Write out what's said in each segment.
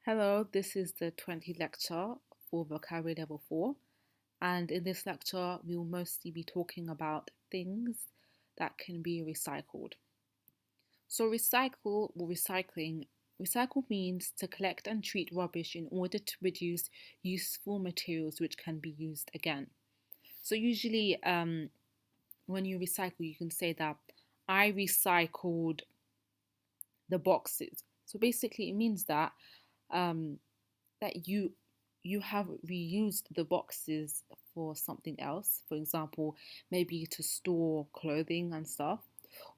Hello, this is the 20th lecture for Vocabulary Level 4, and in this lecture, we will mostly be talking about things that can be recycled. So, recycle or recycling. Recycle means to collect and treat rubbish in order to produce useful materials which can be used again. So, usually, when you recycle, you can say that I recycled the boxes. So, basically, it means um, that you have reused the boxes for something else, for example, maybe to store clothing and stuff,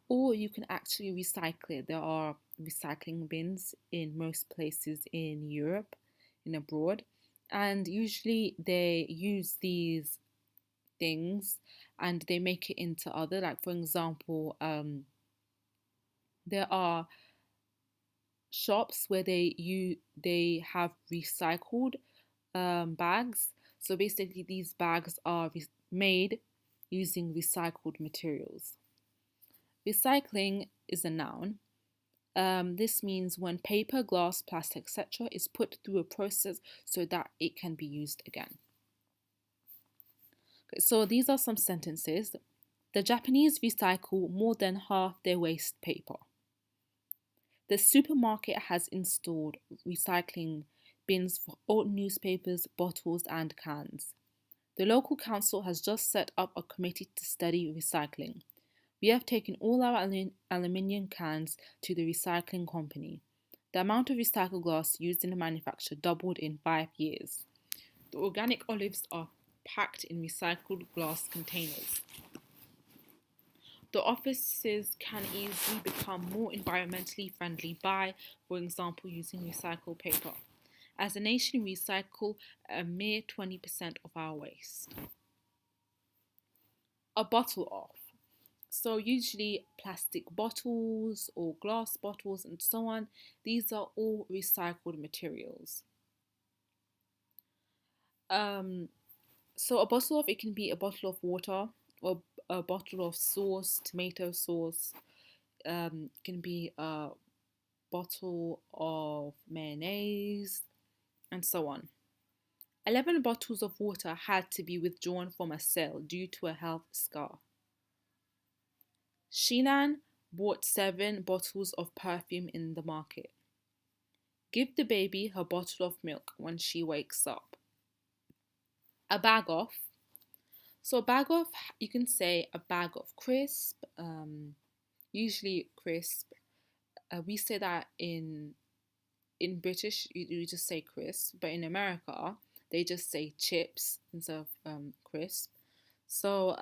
or you can actually recycle it. There are recycling bins in most places in Europe, in abroad, and usually they use these things and they make it into other, like for example, there are shops where they have recycled bags. So basically, these bags are made using recycled materials. Recycling is a noun. This means when paper, glass, plastic, etc., is put through a process so that it can be used again. Okay, so these are some sentences. The Japanese recycle more than half their waste paper. The supermarket has installed recycling bins for old newspapers, bottles, and cans. The local council has just set up a committee to study recycling. We have taken all our aluminium cans to the recycling company. The amount of recycled glass used in the manufacture doubled in 5 years. The organic olives are packed in recycled glass containers. The offices can easily become more environmentally friendly by, for example, using recycled paper. As a nation, we recycle a mere 20% of our waste. A bottle off. So, usually, plastic bottles or glass bottles and so on, these are all recycled materials. Um, so, a bottle of it can be a bottle of water or a bottle of sauce, tomato sauce, can be a bottle of mayonnaise, and so on. 11 bottles of water had to be withdrawn from a sale due to a health scare. Shinan bought 7 bottles of perfume in the market. Give the baby her bottle of milk when she wakes up. A bag of. So, a bag of, you can say a bag of crisp, usually crisp. We say that in British, you just say crisp, but in America, they just say chips instead of crisp. So,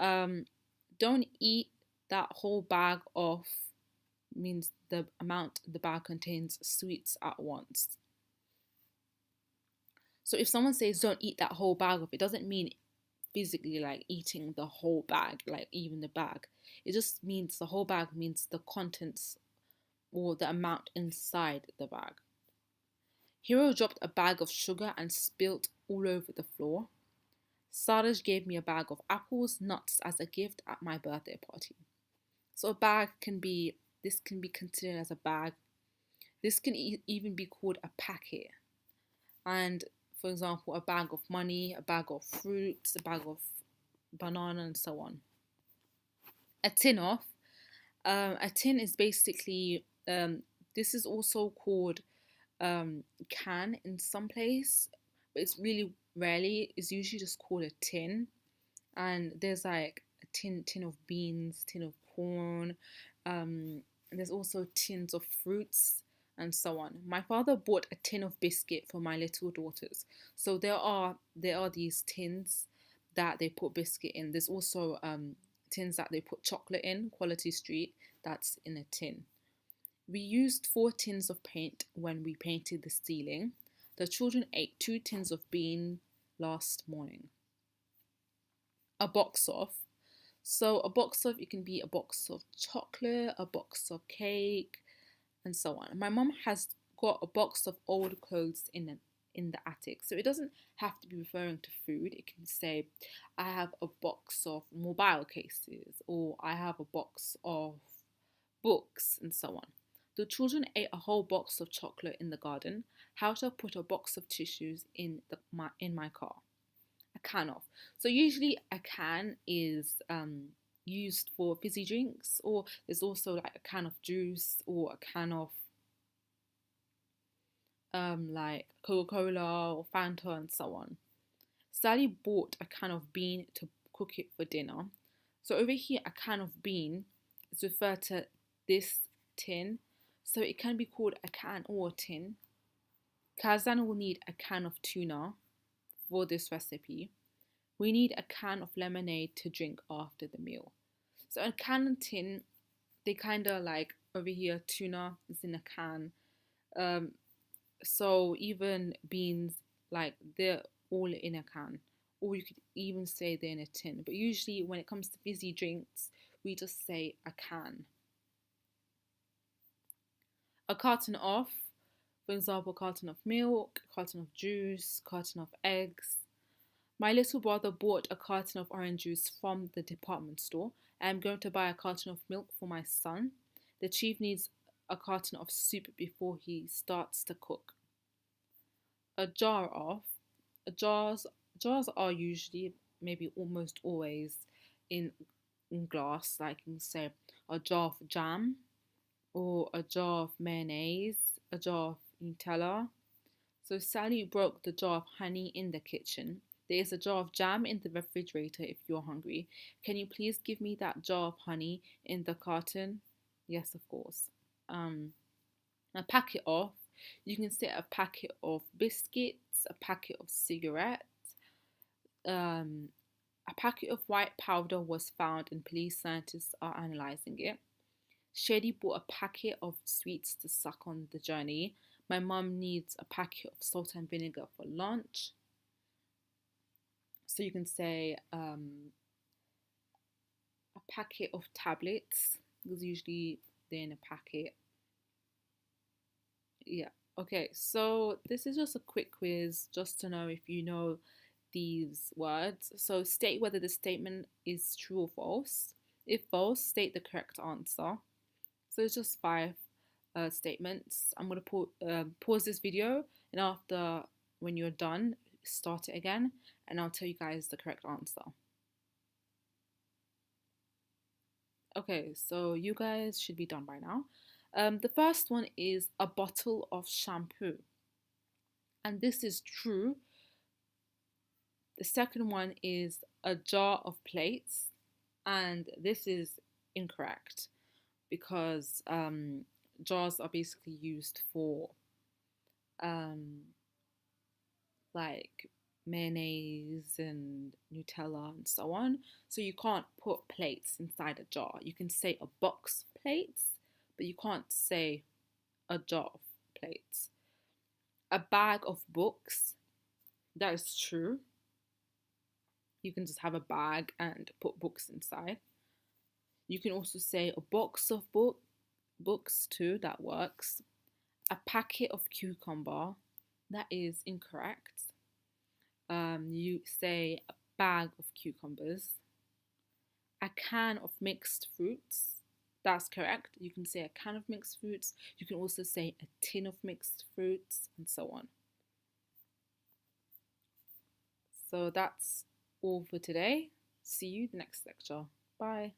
don't eat that whole bag of means the amount the bag contains sweets at once. So if someone says don't eat that whole bag of it doesn't mean physically like eating the whole bag, like even the bag. It just means the whole bag means the contents or the amount inside the bag. Hero dropped a bag of sugar and spilt all over the floor. Saraj gave me a bag of apples, nuts as a gift at my birthday party. So a bag can be, this can be considered as a bag. This can even be called a packet. And for example, a bag of money, a bag of fruits, a bag of banana, and so on. A tin of. A tin is basically, this is also called can in some place, but it's really rarely. It's usually just called a tin. And there's like a tin of beans, tin of corn. There's also tins of fruits and so on. My father bought a tin of biscuit for my little daughters. So there are these tins that they put biscuit in. There's also tins that they put chocolate in. Quality Street, that's in a tin. We used 4 tins of paint when we painted the ceiling. The children ate 2 tins of bean last morning. A box of. So a box of, it can be a box of chocolate, a box of cake, and so on. My mom has got a box of old clothes in the attic. So it doesn't have to be referring to food. It can say, I have a box of mobile cases, or I have a box of books, and so on. The children ate a whole box of chocolate in the garden. How to put a box of tissues in my car? A can of. So usually a can is used for fizzy drinks, or there's also like a can of juice or a can of like Coca-Cola or Fanta and so on. Sally bought a can of bean to cook it for dinner. So over here, a can of bean is referred to this tin. So it can be called a can or a tin. Kazan will need a can of tuna for this recipe. We need a can of lemonade to drink after the meal. So a can and tin, they kind of like over here, tuna is in a can. Um, so even beans, like they're all in a can. Or you could even say they're in a tin. But usually when it comes to fizzy drinks, we just say a can. A carton of, for example, a carton of milk, a carton of juice, a carton of eggs. My little brother bought a carton of orange juice from the department store. I am going to buy a carton of milk for my son. The chief needs a carton of soup before he starts to cook. A jar of. Jars jars are usually, maybe almost always, in glass. Like you can say a jar of jam, or a jar of mayonnaise, a jar of Nutella. So Sally broke the jar of honey in the kitchen. There is a jar of jam in the refrigerator if you're hungry. Can you please give me that jar of honey in the carton? Yes, of course. Um, a packet of, you can say a packet of biscuits, a packet of cigarettes. Um, a packet of white powder was found and police scientists are analysing it. Shady bought a packet of sweets to suck on the journey. My mum needs a packet of salt and vinegar for lunch. So you can say a packet of tablets, because usually they're in a packet. Yeah. Okay, so this is just a quick quiz just to know if you know these words. So state whether the statement is true or false. If false, state the correct answer. So it's just five statements. I'm going to pause this video, and after, when you're done, start it again, and I'll tell you guys the correct answer. Okay, so you guys should be done by now. The first one is a bottle of shampoo, and this is true. The second one is a jar of plates, and this is incorrect because jars are basically used for um, like mayonnaise and Nutella and so on. So you can't put plates inside a jar. You can say a box of plates, but you can't say a jar of plates. A bag of books, that is true. You can just have a bag and put books inside. You can also say a box of books too, that works. A packet of cucumber, that is incorrect. You say a bag of cucumbers. A can of mixed fruits, that's correct. You can say a can of mixed fruits. You can also say a tin of mixed fruits, and so on. So that's all for today. See you the next lecture. Bye.